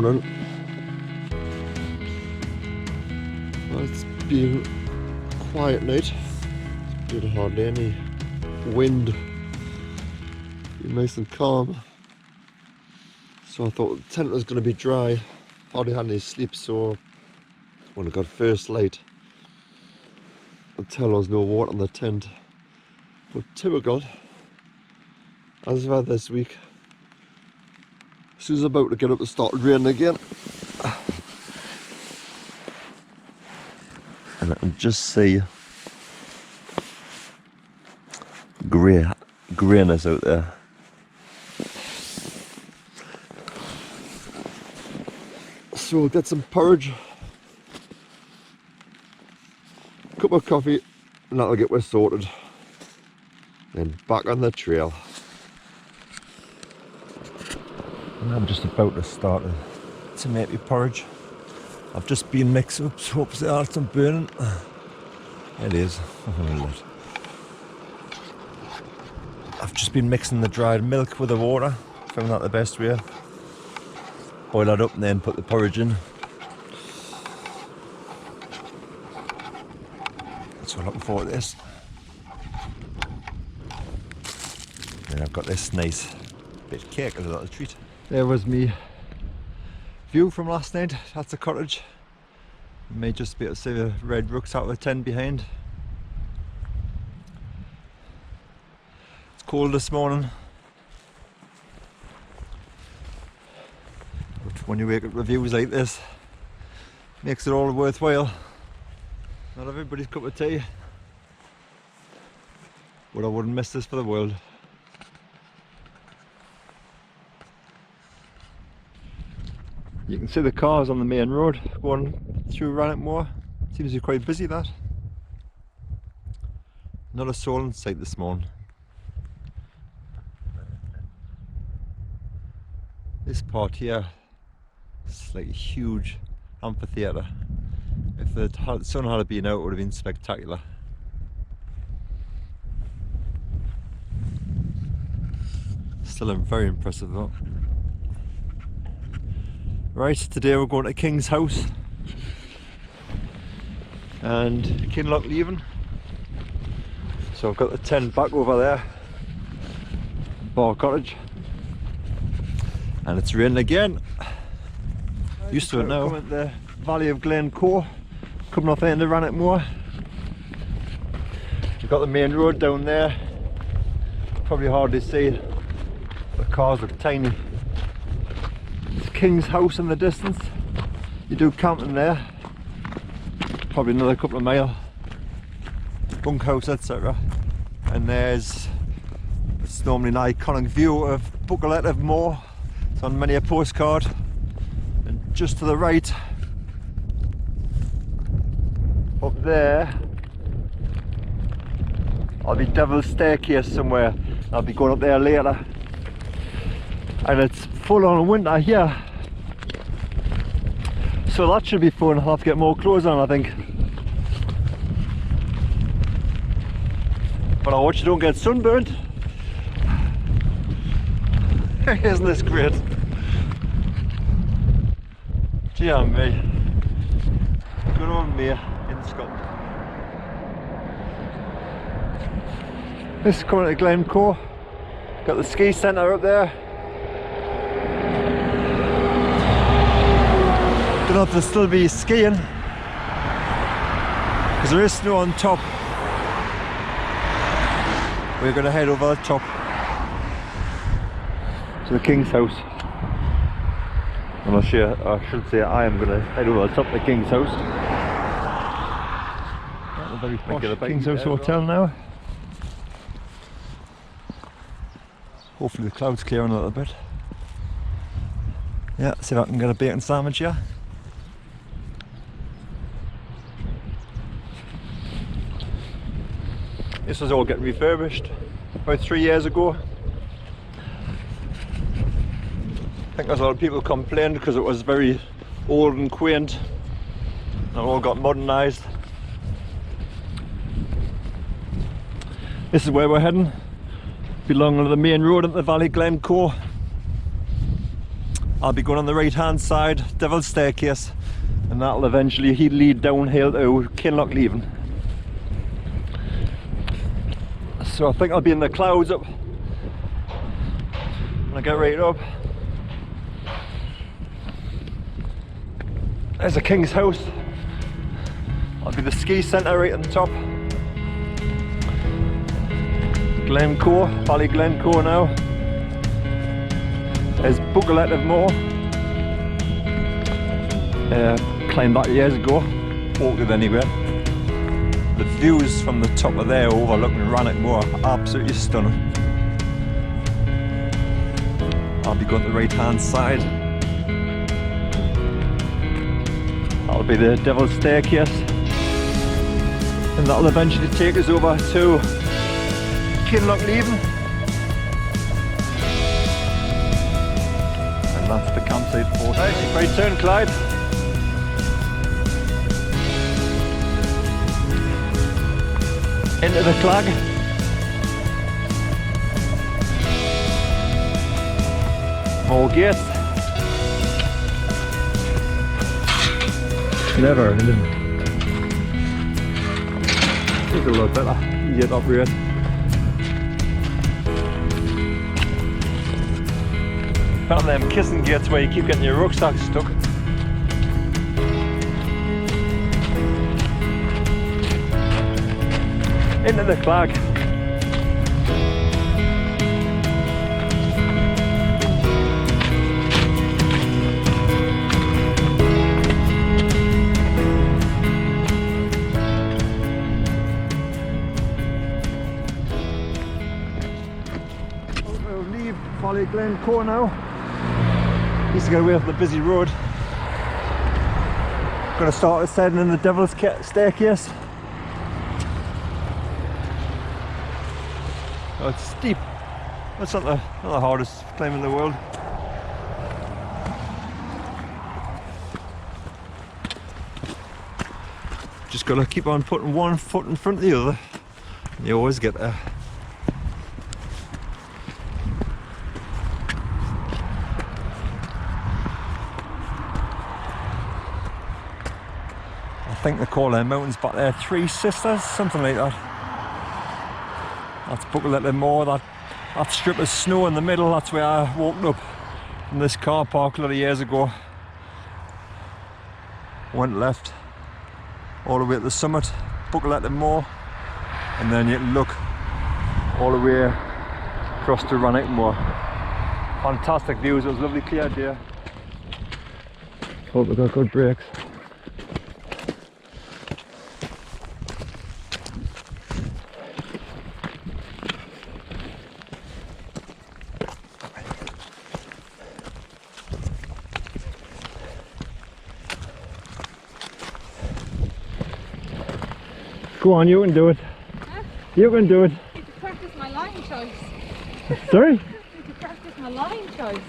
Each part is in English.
morning. Well, it's been a quiet night. There's been hardly any wind. Been nice and calm. So I thought the tent was going to be dry. Hardly had any sleep, so when I got first light, until there was no water in the tent. But typical, as I've had this week, as soon as I'm about to get up, it started raining again. And I can just see greyness out there. So we'll get some porridge, cup of coffee, and that'll get us sorted. Then back on the trail. And I'm just about to start a tomato porridge. I've just been mixing up, so hopefully I'll have some burning. It is. I've just been mixing the dried milk with the water. Found that the best way. Boil that up and then put the porridge in. So I'm looking forward to this. And I've got this nice bit of cake as a little treat. There was me view from last night. That's the cottage. You may just be able to see the red rooks out of the tent behind. It's cold this morning. But when you wake up with views like this, makes it all worthwhile. Not everybody's cup of tea. But I wouldn't miss this for the world. You can see the cars on the main road going through Rannoch Moor. Seems to be quite busy, that. Not a soul in sight this morning. This part here is like a huge amphitheatre. If the sun had been out, it would have been spectacular. Still very impressive though. Right, today we're going to King's house and Kinloch leaving. So I've got the tent back over there, Bar Cottage, and it's raining again. Used to it now. Coming at the Valley of Glencoe, coming off the end of Rannoch Moor. You've got the main road down there. Probably hard to see. The cars look tiny. King's house in the distance. You do camping there. Probably another couple of miles. Bunkhouse, etc. And it's normally an iconic view of Buccleuch Moor. It's on many a postcard. And just to the right, up there, I'll be Devil's Staircase somewhere. I'll be going up there later. And it's full on winter here. So that should be fun. I'll have to get more clothes on, I think. But I hope you don't get sunburnt. Isn't this great? Gee, me. Good old me in Scotland. This is coming to Glencoe. Got the ski centre up there. Don't know if there'll still be skiing because there is snow on top. We're going to head over the top to the King's house. I'm not sure, I should say I am going to head over the top of the King's house. A very posh King's House Hotel now. Hopefully the clouds clearing a little bit. Yeah, see if I can get a bacon sandwich here. This was all getting refurbished about 3 years ago. I think there's a lot of people complained because it was very old and quaint and it all got modernised. This is where we're heading, belonging to the main road at the Valley Glencoe. I'll be going on the right hand side, Devil's Staircase, and that'll eventually lead downhill to Kinloch Leaving. So I think I'll be in the clouds up when I get right up. There's a King's House. I'll be the ski centre right on the top. Glencoe, Valley Glencoe now. There's Buccleuch of Moor. Climbed that years ago, walked it anywhere. The views from the top of there overlooking Rannoch Moor are absolutely stunning. I'll be going to the right hand side. That'll be the Devil's Staircase. And that'll eventually take us over to Kinloch Leaving. And that's the campsite for today. Right turn, Clyde. Into the clag. More gates. Never ending. It's a lot better. Easier to operate. Found them kissing gates where you keep getting your rucksack stuck. Into the clag. We'll leave Valley Glencoe now. Used to get away from the busy road. Gonna start ascending in the Devil's Staircase. Oh, it's steep. That's not the hardest climb in the world. Just gotta keep on putting one foot in front of the other. You always get there. I think they call their mountains back there Three Sisters, something like that. That's Buccleuch of Moor, that strip of snow in the middle, that's where I walked up from this car park a lot of years ago. Went left all the way to the summit, Buccleuch of Moor, and then you can look all the way across to Rannoch Moor. Fantastic views, it was a lovely clear day. Hope we got good brakes. Go on, you can do it. Huh? You can do it. I need to practice my line choice. Sorry? I need to practice my line choice.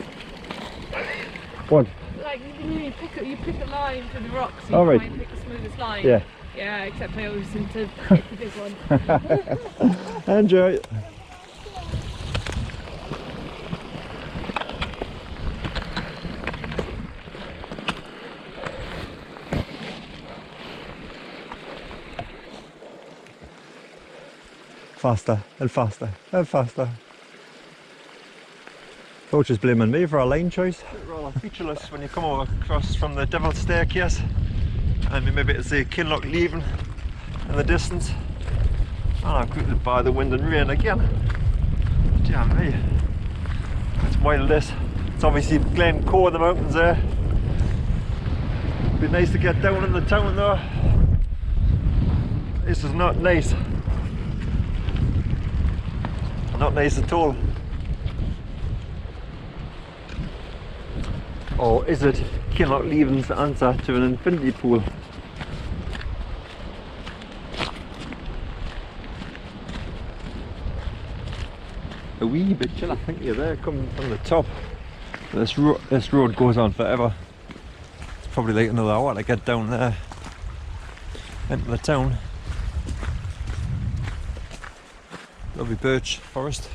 What? Like you pick a line for the rocks, you try and pick the smoothest line. Yeah. Yeah, except I always seem to hit the big one. Enjoy. Faster and faster and faster. Coach is blaming me for our lane choice. Rather featureless when you come across from the Devil's Staircase, and you maybe see Kinloch Leaving in the distance. And I'm greeted by the wind and rain again. Damn me. It's wild this. It's obviously Glencoe in the mountains there. It'd be nice to get down in the town though. This is not nice. Not nice at all. Or is it Kinloch Leaving's answer to an infinity pool? A wee bit chill, I think you're there coming from the top. This road goes on forever. It's probably like another hour to get down there into the town. Lovely birch forest.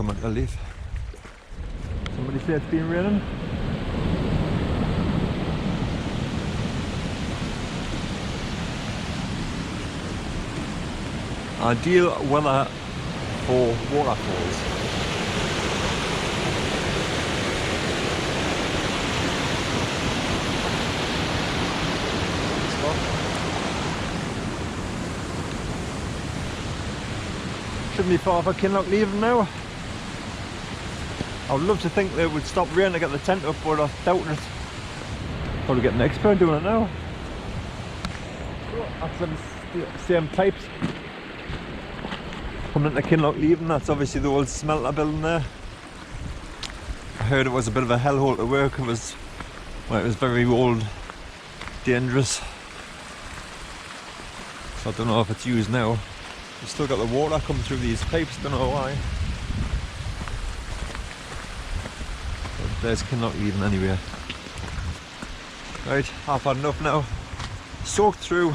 coming to leave. Somebody say it's been raining? Ideal weather for waterfalls. Shouldn't be far for Kinloch leaving now. I would love to think they would stop raining to get the tent up, but I doubt it. Probably get an expert doing it now. That's them same pipes coming into Kinloch leaving. That's obviously the old smelter building there. I heard it was a bit of a hellhole to work. It was very old, dangerous. So I don't know if it's used now. We've still got the water coming through these pipes, don't know why. But there's Kinloch leaving anyway. Right, I've had enough now. Soaked through.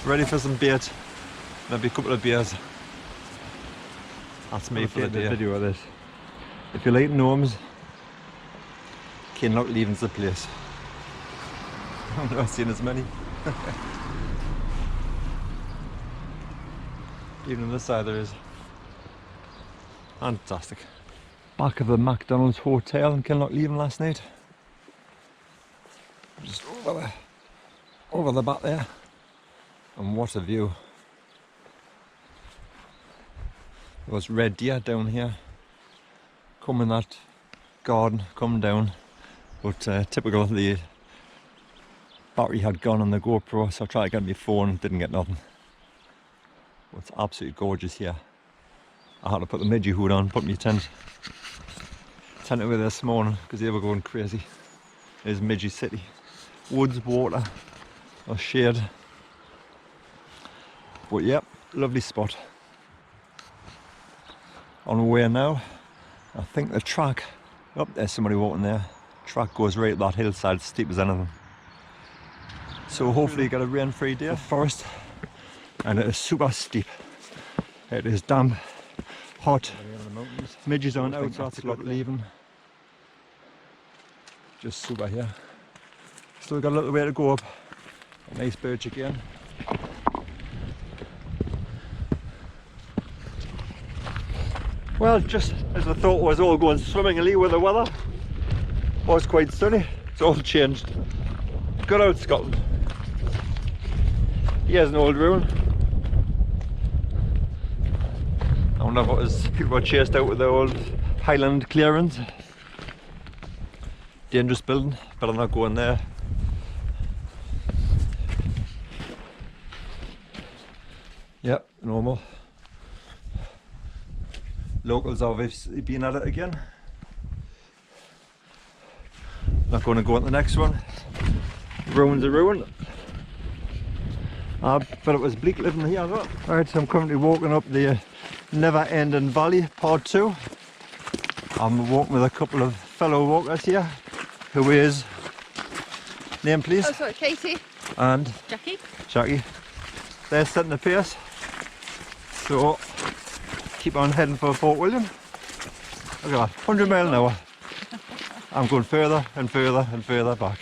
Ready for some bait. Maybe a couple of beers. That's me for the day. Video of this. If you like gnomes, Kinloch leaving's the place. I've not seen as many. Even on this side there is. Fantastic. Back of the McDonald's hotel in Kinloch leaving last night. Just over the back there. And what a view. There was red deer down here. Come in that garden, come down. But typical, the battery had gone on the GoPro, so I tried to get my phone, didn't get nothing. It's absolutely gorgeous here. I had to put the midgie hood on, put my tent away this morning because they were going crazy. There's Midgie City. Woods, water, or shade. But yep, lovely spot. On the way now, I think the track, oh, there's somebody walking there. Track goes right up that hillside, steep as anything. So hopefully you get a rain-free day. Forest. And it is super steep. It is damp, hot. Midges on out, so that's leaving. Just super here. Still got a little way to go up. A nice birch again. Well, just as I thought was all going swimmingly with the weather, was quite sunny. It's all changed. Good old Scotland. Here's an old ruin. I wonder what was people were chased out with the old Highland clearance. Dangerous building, better not go in there. Yep, normal. Locals obviously been at it again. Not going to go on the next one. Ruin's a ruin. I bet it was bleak living here as well. Right, so I'm currently walking up the Never Ending Valley, part 2. I'm walking with a couple of fellow walkers here. Who is? Name please? Oh, sorry, Katie. And? Jackie. They're setting the pace. So, keep on heading for Fort William. Look at that, 100 miles an hour. I'm going further and further and further back.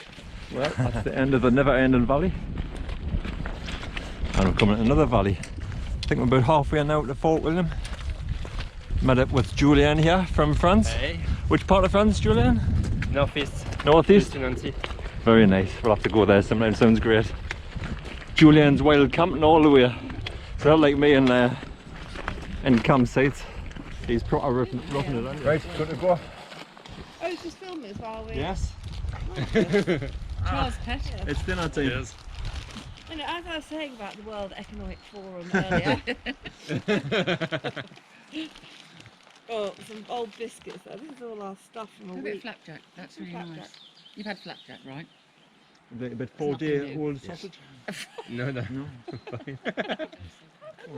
Well, that's the end of the Never Ending Valley. And we're coming to another valley. I think we're about halfway now to Fort William. Met up with Julien here from France. Hey. Which part of France, Julien? Northeast. Northeast? Nancy. Very nice. We'll have to go there sometime. Sounds great. Julien's wild camping all the way. So not like me in campsites. He's proper roughing it on. Right, good to go. Oh, it's just filming as well. Yes. Charles Pett. It's dinner time. Yes. You know, as I was saying about the World Economic Forum earlier. Oh, some old biscuits there. This is all our stuff from a A bit of week. flapjack, that's really nice. You've had flapjack, right? A bit 4-day-old sausage? No. Fine.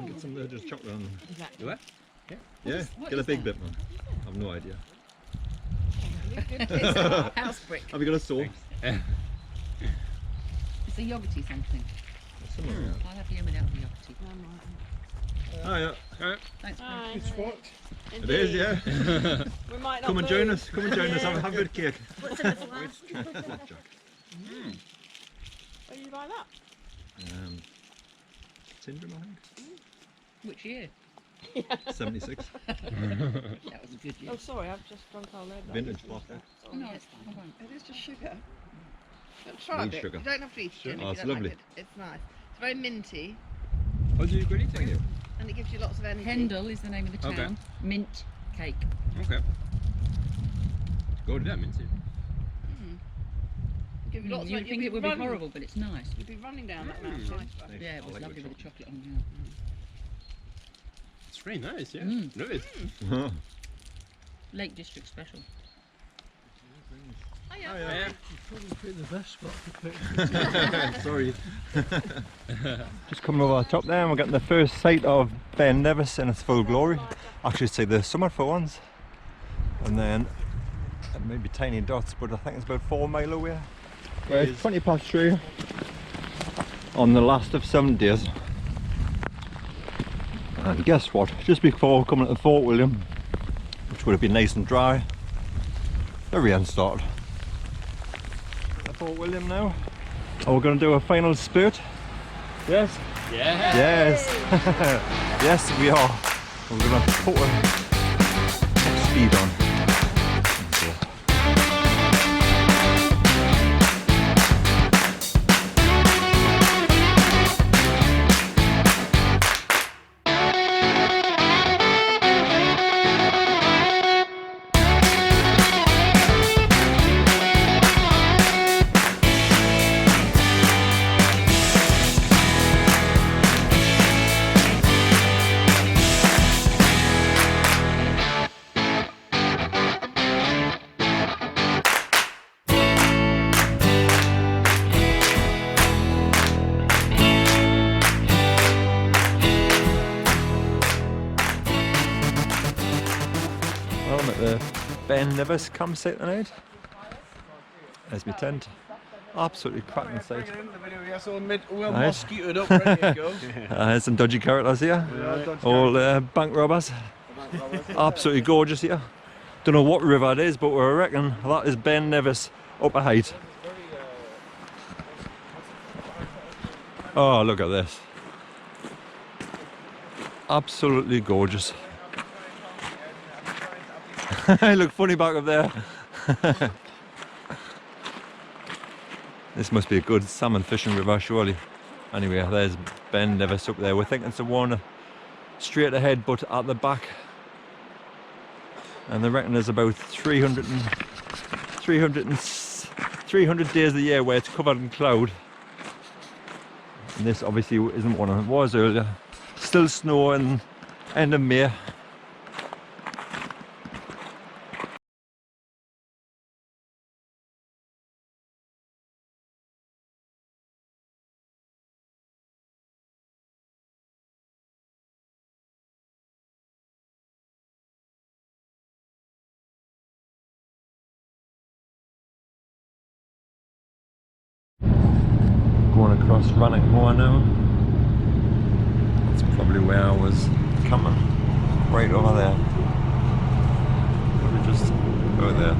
Get some just chocolate on them. Exactly. What? Yeah, What get a is big that? bit, man. I've no idea. It's house brick. Have you got a saw? It's a yogurty something. Something like that. I'll have you without the yogurty. Oh yeah. Thanks, Hi. It is, yeah. We might not Come and move. join us. Come and join us. Have a bit of cake. What's in this one? Oh, you buy that? Syndrome, I Which year? think. 76. That was a good year. Oh, sorry, I've just drunk all over. Vintage vodka. No, it's fine. I won't. It is just sugar. Try Need it. sugar. You don't have to eat it Sure. if Oh, you it's don't lovely. like it. It's nice. It's very minty Oh, do you agree to you? and it gives you lots of energy. Kendal is the name of the town. Okay. Mint cake. Okay. Go to that, Minty. Give you lots You'd of, think it would be horrible, but it's nice. You'd be running down that mountain. Yeah, it was I like lovely the with the chocolate on. It's very nice, yeah. Mm. Love it. Yeah. Lake District special. Oh, yeah. Sorry. Just coming over the top there and we're getting the first sight of Ben Nevis in its full glory. Actually see the summit for once. And then maybe tiny dots, but I think it's about 4 miles away. Well, it's 20 past 3 on the last of 7 days. And guess what? Just before coming to Fort William, which would have been nice and dry, the rain started. At Fort William now. Are we going to do a final spurt? Yes? Yeah. Yes! Yes, we are. We're going to put a speed on. Well, I'm at the Ben Nevis campsite tonight. There's my tent. Absolutely cracking sight. Well Right. mosquitoed up, ready to go. There's some dodgy characters here. All bank robbers. Absolutely gorgeous here. Don't know what river it is, but we reckon that is Ben Nevis up a height. Oh, look at this. Absolutely gorgeous. I look funny back up there. This must be a good salmon fishing river, surely. Anyway, there's Ben Nevis up there. We're thinking it's the one straight ahead, but at the back. And they reckon there's about 300 days of the year where it's covered in cloud. And this obviously isn't one of them. It was earlier. Still snow in end of May. Going across Rannoch Moor now. That's probably where I was camping. Right over there. Probably just over there.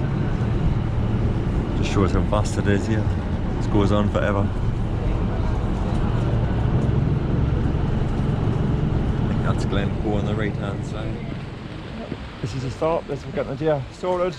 Just shows how fast it is here. This goes on forever. I think that's Glencoe on the right hand side. This is the start. This we're getting it here sorted.